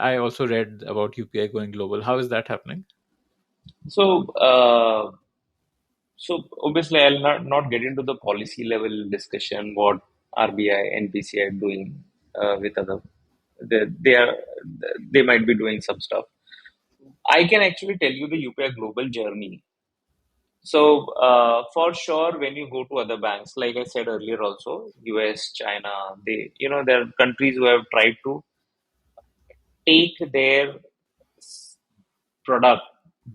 I also read about UPI going global. How is that happening? So, so obviously, I'll not get into the policy level discussion what RBI, NPC are doing with other. They are they might be doing some stuff. I can actually tell you the UPI global journey. So for sure, when you go to other banks, like I said earlier, also US, China, they there are countries who have tried to take their product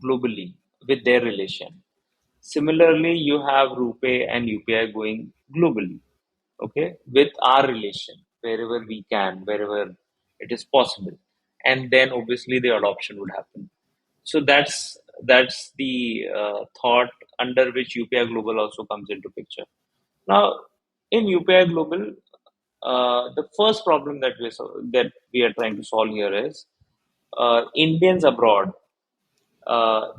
globally with their relation. Similarly, you have RuPay and UPI going globally, okay, with our relation wherever we can, wherever it is possible, and then obviously the adoption would happen. So that's the thought under which UPI Global also comes into picture. Now, in UPI Global, the first problem that we are trying to solve here is Indians abroad.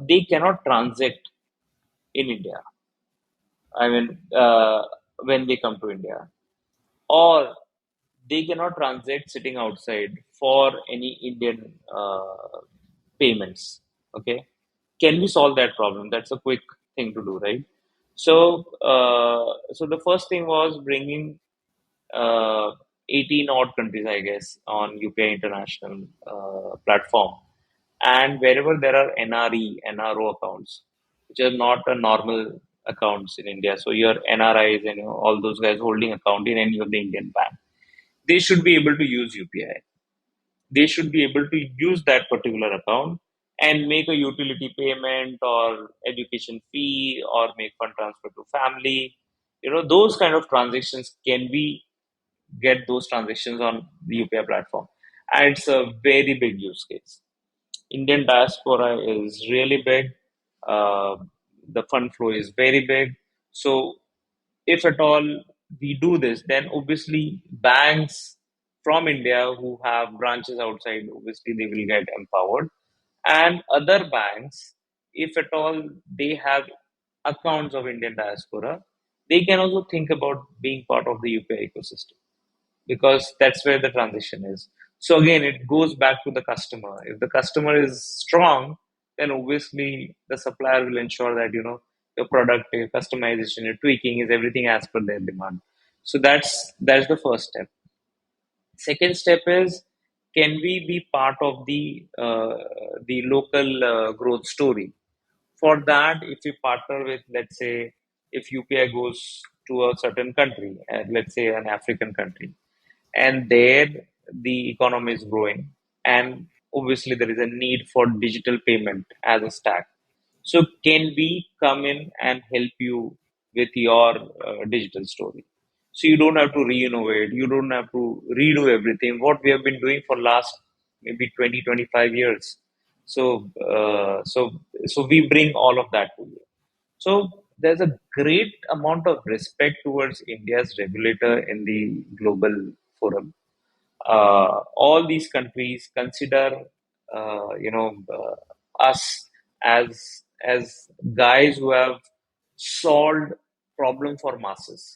They cannot transact in India. I mean, when they come to India, or they cannot transact sitting outside for any Indian payments. Okay, can we solve that problem? That's a quick thing to do, right? So the first thing was bringing uh, 18 odd countries, I guess, on UPI International platform, and wherever there are NRE, NRO accounts, which are not a normal accounts in India. So your NRIs and all those guys holding account in any of the Indian bank, they should be able to use UPI. They should be able to use that particular account and make a utility payment or education fee or make fund transfer to family. Those kind of transactions, can we get those transactions on the UPI platform? And it's a very big use case. Indian diaspora is really big. Uh, the fund flow is very big. So if at all we do this, then obviously banks from India who have branches outside, obviously they will get empowered. And other banks, if at all they have accounts of Indian diaspora, they can also think about being part of the UPI ecosystem because that's where the transition is. So again, it goes back to the customer. If the customer is strong, then obviously the supplier will ensure that your product, your customization, your tweaking is everything as per their demand. So that's the first step. Second step is, can we be part of the local growth story? For that, if we partner with, let's say, if UPI goes to a certain country, let's say an African country, and there the economy is growing, and obviously there is a need for digital payment as a stack. So can we come in and help you with your digital story? So you don't have to re-innovate, you don't have to redo everything what we have been doing for last maybe 20-25 years. So we bring all of that to you. So there's a great amount of respect towards India's regulator in the global forum. All these countries consider us as guys who have solved problem for masses.